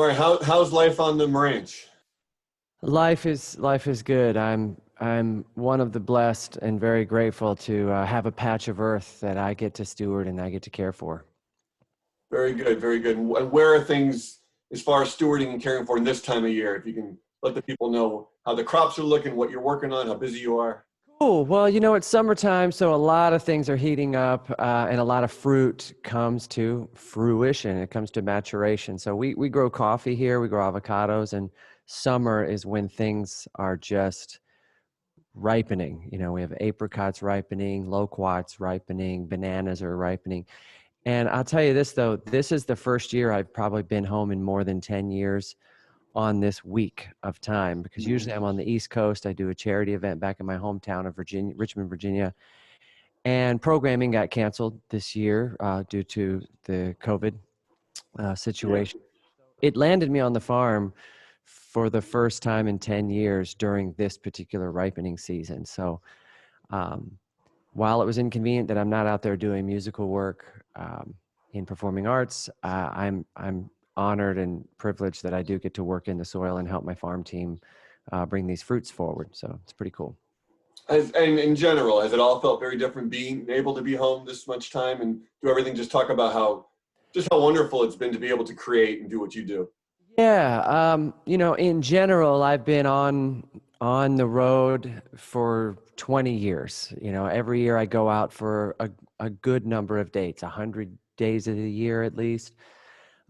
All right, how's life on the ranch? Life is good. I'm one of the blessed and very grateful to have a patch of earth that I get to steward and I get to care for. Very good, very good. And where are things as far as stewarding and caring for in this time of year? If you can let the people know how the crops are looking, what you're working on, how busy you are. Cool. Well, it's summertime, so a lot of things are heating up, and a lot of fruit comes to fruition. It comes to maturation. So we grow coffee here, we grow avocados, and summer is when things are just ripening. We have apricots ripening, loquats ripening, bananas are ripening. And I'll tell you this, though, this is the first year I've probably been home in more than 10 years on this week of time, because usually I'm on the East Coast. I do a charity event back in my hometown of Virginia, Richmond, Virginia, and programming got canceled this year due to the COVID Yeah. situation. It landed me on the farm for the first time in 10 years during this particular ripening season. So um, while it was inconvenient that I'm not out there doing musical work in performing arts, I'm honored and privileged that I do get to work in the soil and help my farm team bring these fruits forward. So it's pretty cool. And in general, has it all felt very different being able to be home this much time and do everything? Just talk about how wonderful it's been to be able to create and do what you do. Yeah, in general, I've been on the road for 20 years. Every year I go out for a good number of dates, 100 days of the year at least.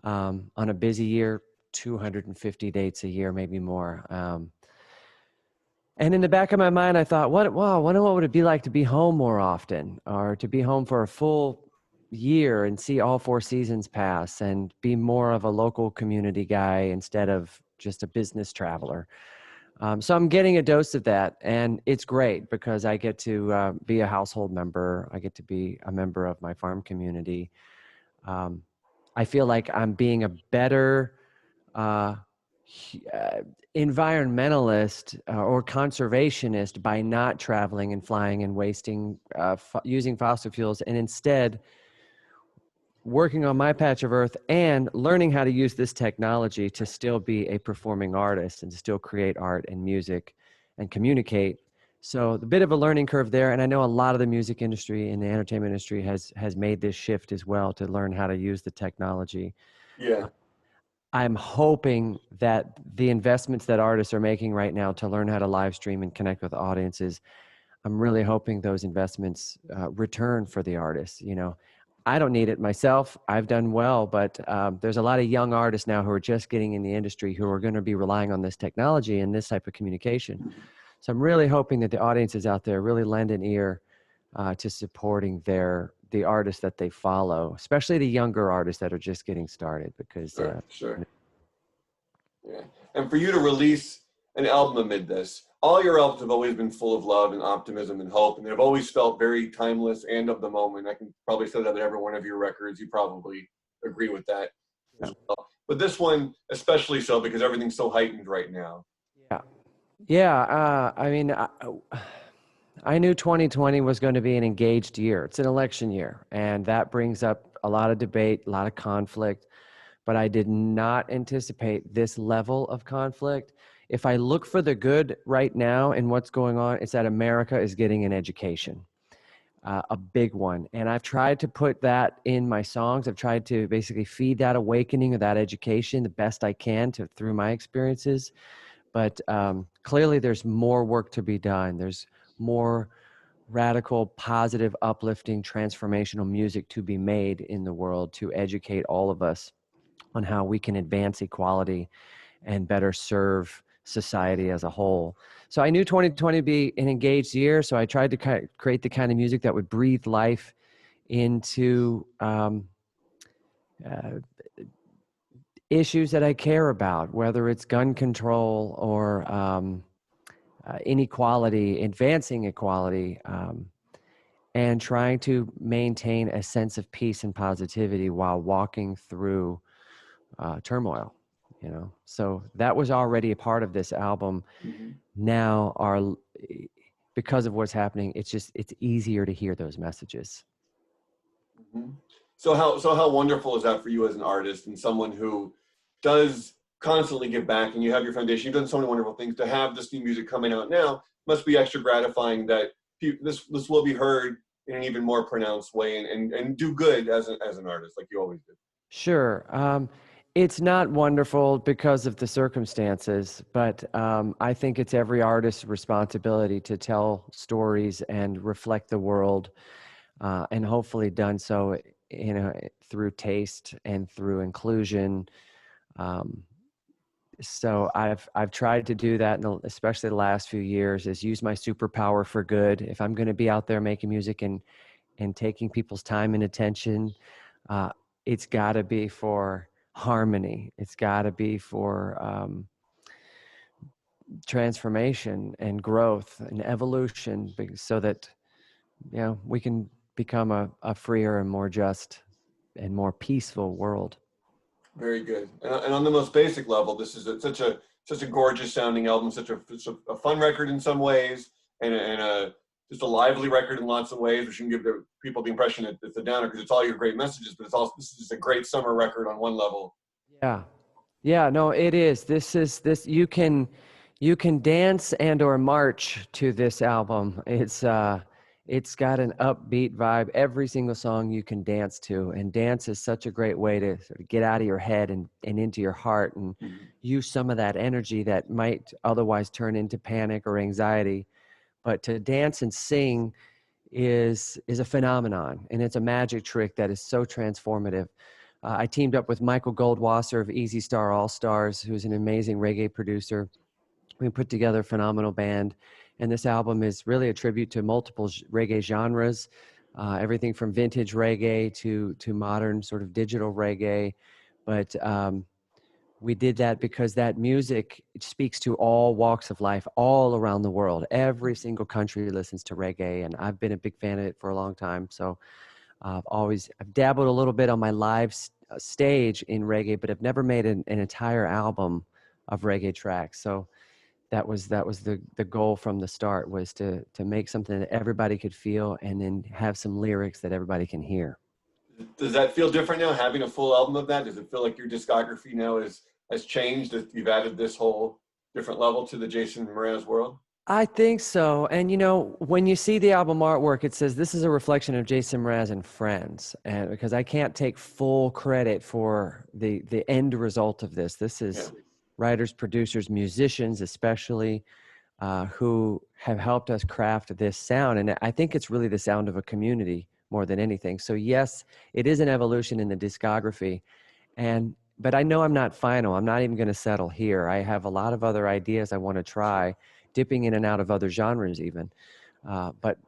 On a busy year, 250 dates a year, maybe more. And in the back of my mind, I thought, what would it be like to be home more often, or to be home for a full year and see all four seasons pass and be more of a local community guy instead of just a business traveler. So I'm getting a dose of that, and it's great because I get to be a household member. I get to be a member of my farm community. Um, I feel like I'm being a better uh, environmentalist or conservationist by not traveling and flying and wasting, using fossil fuels, and instead working on my patch of earth and learning how to use this technology to still be a performing artist and to still create art and music and communicate. So a bit of a learning curve there, and I know a lot of the music industry and the entertainment industry has made this shift as well to learn how to use the technology. Yeah. I'm hoping that the investments that artists are making right now to learn how to live stream and connect with audiences, I'm really hoping those investments return for the artists. I don't need it myself. I've done well, but there's a lot of young artists now who are just getting in the industry who are going to be relying on this technology and this type of communication. So I'm really hoping that the audiences out there really lend an ear to supporting the artists that they follow, especially the younger artists that are just getting started, because Sure, sure. Yeah. And for you to release an album amid this, all your albums have always been full of love and optimism and hope, and they've always felt very timeless and of the moment. I can probably say that with every one of your records. You probably agree with that yeah. as well. But this one, especially so, because everything's so heightened right now. Yeah. Yeah. I mean, I knew 2020 was going to be an engaged year. It's an election year, and that brings up a lot of debate, a lot of conflict, but I did not anticipate this level of conflict. If I look for the good right now in what's going on, it's that America is getting an education, a big one. And I've tried to put that in my songs. I've tried to basically feed that awakening of that education the best I can through my experiences. But clearly there's more work to be done. There's more radical, positive, uplifting, transformational music to be made in the world to educate all of us on how we can advance equality and better serve society as a whole. So I knew 2020 would be an engaged year, so I tried to create the kind of music that would breathe life into uh, issues that I care about, whether it's gun control or inequality, advancing equality, and trying to maintain a sense of peace and positivity while walking through turmoil. So that was already a part of this album. Mhm. Now, because of what's happening, it's easier to hear those messages. Mhm. So how wonderful is that for you as an artist and someone who does constantly give back, and you have your foundation. You've done so many wonderful things. To have this new music coming out now must be extra gratifying that this will be heard in an even more pronounced way and do good as an artist, like you always did. Sure. It's not wonderful because of the circumstances, but I think it's every artist's responsibility to tell stories and reflect the world, and hopefully done so, through taste and through inclusion. Um, so I've tried to do that, especially the last few years, is use my superpower for good. If I'm going to be out there making music and taking people's time and attention, uh, it's got to be for harmony. It's got to be for transformation and growth and evolution, so that we can become a freer and more just and more peaceful world. Very good. And on the most basic level, this is such a gorgeous sounding album, such a fun record in some ways, and just a lively record in lots of ways, which can give the people the impression that it's a downer because it's all your great messages, but this is just a great summer record on one level. Yeah. Yeah, no, it is. This you can dance and or march to this album. It's got an upbeat vibe. Every single song you can dance to, and dance is such a great way to sort of get out of your head and into your heart and use some of that energy that might otherwise turn into panic or anxiety. But to dance and sing is a phenomenon, and it's a magic trick that is so transformative. I teamed up with Michael Goldwasser of Easy Star All Stars, who's an amazing reggae producer. We put together a phenomenal band, and this album is really a tribute to multiple reggae genres, everything from vintage reggae to modern sort of digital reggae. But we did that because that music speaks to all walks of life all around the world. Every single country listens to reggae, and I've been a big fan of it for a long time. So I've dabbled a little bit on my live stage in reggae, but I've never made an entire album of reggae tracks. So that was the goal from the start, was to make something that everybody could feel, and then have some lyrics that everybody can hear. Does that feel different now, having a full album of that? Does it feel like your discography now has changed, that you've added this whole different level to the Jason Mraz world? I think so. And when you see the album artwork, it says this is a reflection of Jason Mraz and friends. And because I can't take full credit for the end result of this. This is writers, producers, musicians, especially, who have helped us craft this sound. And I think it's really the sound of a community more than anything. So yes, it is an evolution in the discography. But I know I'm not final. I'm not even going to settle here. I have a lot of other ideas I want to try, dipping in and out of other genres even. But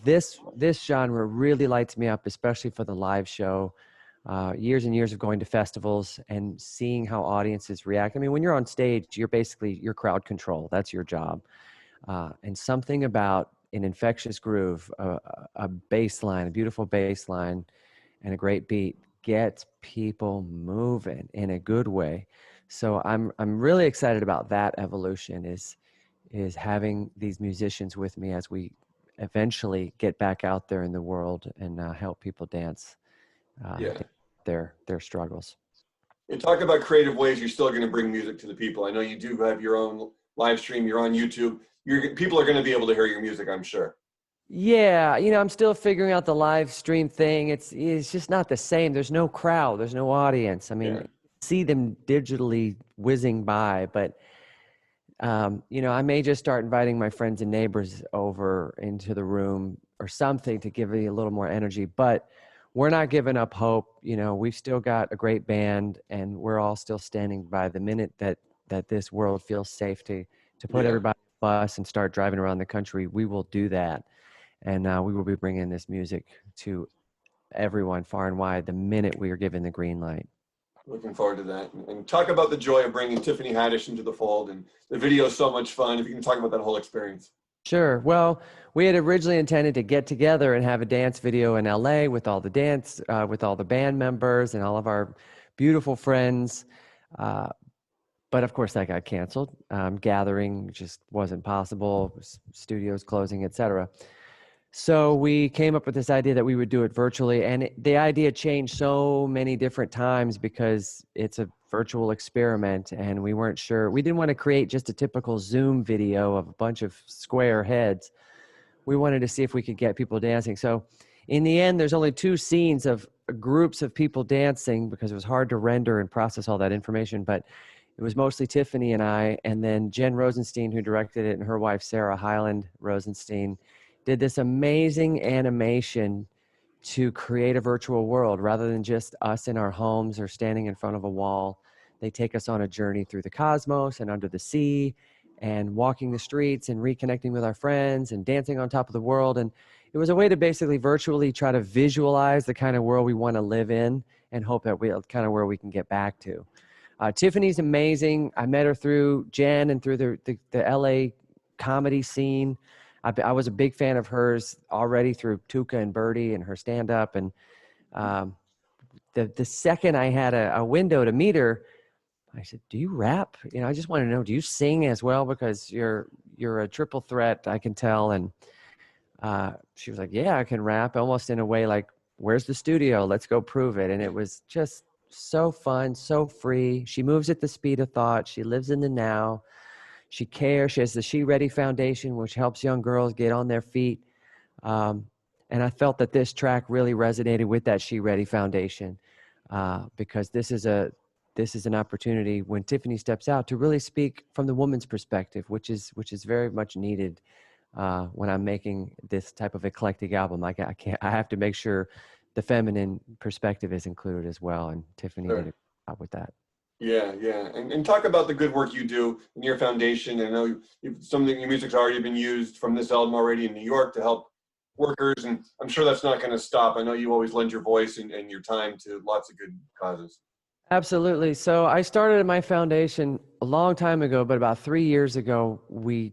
this genre really lights me up, especially for the live show. Years and years of going to festivals and seeing how audiences react. I mean, when you're on stage, you're crowd control. That's your job. And something about an infectious groove, a bass line, a beautiful bass line, and a great beat gets people moving in a good way. So I'm really excited about that evolution, is having these musicians with me as we eventually get back out there in the world and help people dance their struggles. You talk about creative ways you're still going to bring music to the people. I know you do have your own live stream. You're on YouTube. People are going to be able to hear your music, I'm sure. Yeah, I'm still figuring out the live stream thing. It's just not the same. There's no crowd. There's no audience. I mean, see them digitally whizzing by, but I may just start inviting my friends and neighbors over into the room or something to give me a little more energy. But we're not giving up hope. We've still got a great band, and we're all still standing by. The minute that this world feels safe to put everybody on a bus and start driving around the country, we will do that. And we will be bringing this music to everyone far and wide the minute we are given the green light. Looking forward to that. And talk about the joy of bringing Tiffany Haddish into the fold. And the video is so much fun. If you can talk about that whole experience. Sure. Well, we had originally intended to get together and have a dance video in LA with all the band members and all of our beautiful friends. But of course that got canceled. Gathering just wasn't possible, studios closing, etc. So we came up with this idea that we would do it virtually, and the idea changed so many different times because it's a virtual experiment, and we weren't sure. We didn't want to create just a typical Zoom video of a bunch of square heads. We wanted to see if we could get people dancing. So in the end, there's only 2 scenes of groups of people dancing because it was hard to render and process all that information. But it was mostly Tiffany and I, and then Jen Rosenstein, who directed it, and her wife, Sarah Hyland Rosenstein, did this amazing animation to create a virtual world rather than just us in our homes or standing in front of a wall. They take us on a journey through the cosmos and under the sea and walking the streets and reconnecting with our friends and dancing on top of the world. And it was a way to basically virtually try to visualize the kind of world we want to live in and hope that we'll kind of where we can get back to. Tiffany's amazing. I met her through Jen and through the LA comedy scene. I was a big fan of hers already through Tuca and Birdie and her stand-up. And the second I had a window to meet her, I said, "Do you rap? You know, I just want to know, do you sing as well? Because you're a triple threat, I can tell." And she was like, "Yeah, I can rap," almost in a way like, "Where's the studio? Let's go prove it." And it was just so fun, so free. She moves at the speed of thought. She lives in the now. She cares. She has the She Ready Foundation, which helps young girls get on their feet. And I felt that this track really resonated with that She Ready Foundation because this is an opportunity when Tiffany steps out to really speak from the woman's perspective, which is very much needed when I'm making this type of eclectic album. I have to make sure the feminine perspective is included as well, and Tiffany did a good job with that. Yeah, yeah. And talk about the good work you do in your foundation. I know some of your music's already been used from this album already in New York to help workers, and I'm sure that's not going to stop. I know you always lend your voice and your time to lots of good causes. Absolutely. So I started my foundation a long time ago, but about 3 years ago, we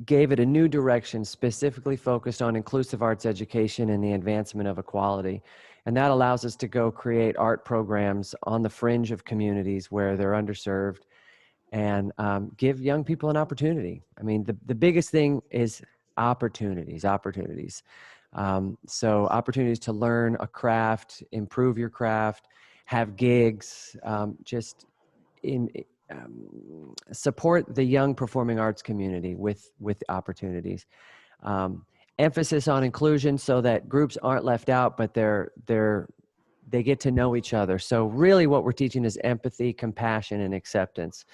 gave it a new direction, specifically focused on inclusive arts education and the advancement of equality. And that allows us to go create art programs on the fringe of communities where they're underserved and give young people an opportunity. I mean, the biggest thing is opportunities. So opportunities to learn a craft, improve your craft, have gigs, support the young performing arts community with opportunities. Emphasis on inclusion so that groups aren't left out, but they get to know each other. So really what we're teaching is empathy, compassion, and acceptance.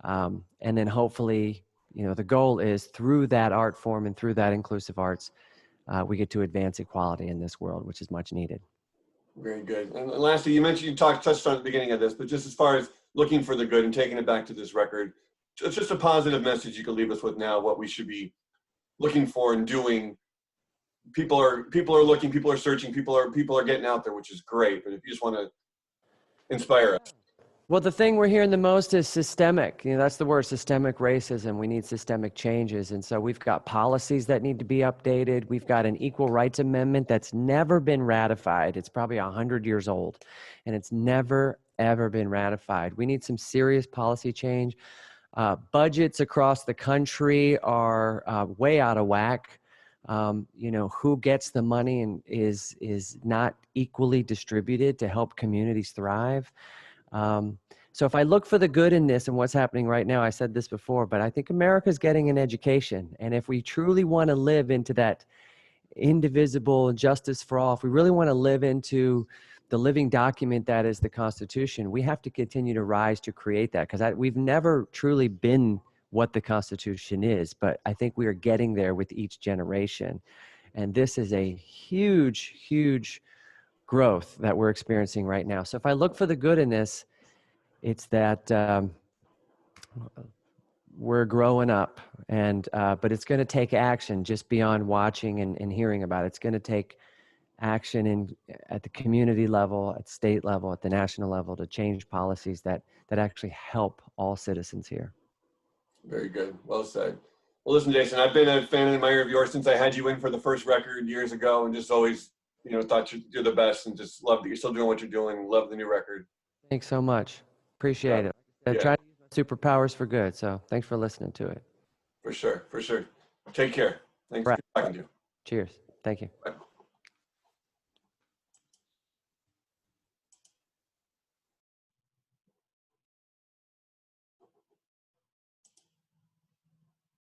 And then hopefully, the goal is through that art form and through that inclusive arts, we get to advance equality in this world, which is much needed. Very good. And lastly, you mentioned you touched on at the beginning of this, but just as far as looking for the good and taking it back to this record, it's just a positive message you could leave us with now, what we should be looking for and doing. People are looking, people are searching, people are getting out there, which is great. But if you just want to inspire us. Well, the thing we're hearing the most is systemic. That's the word, systemic racism. We need systemic changes. And so we've got policies that need to be updated. We've got an equal rights amendment that's never been ratified. It's probably 100 years old, and it's never, ever been ratified. We need some serious policy change. Budgets across the country are way out of whack. Who gets the money and is not equally distributed to help communities thrive. So if I look for the good in this and what's happening right now, I said this before, but I think America's getting an education. And if we truly want to live into that indivisible justice for all, if we really want to live into the living document that is the Constitution, we have to continue to rise to create that, because we've never truly been what the Constitution is, but I think we are getting there with each generation. And this is a huge, huge growth that we're experiencing right now. So if I look for the good in this, it's that we're growing up, and but it's going to take action just beyond watching and hearing about it. It's going to take action at the community level, at state level, at the national level, to change policies that actually help all citizens here. Very good. Well said. Well, listen, Jason, I've been a fan and admirer of yours since I had you in for the first record years ago, and just always, thought you're the best, and just love that you're still doing what you're doing. Love the new record. Thanks so much. Appreciate it. I try to use my superpowers for good, so thanks for listening to it. For sure. Take care. Thanks for talking to you. Cheers. Thank you. Bye.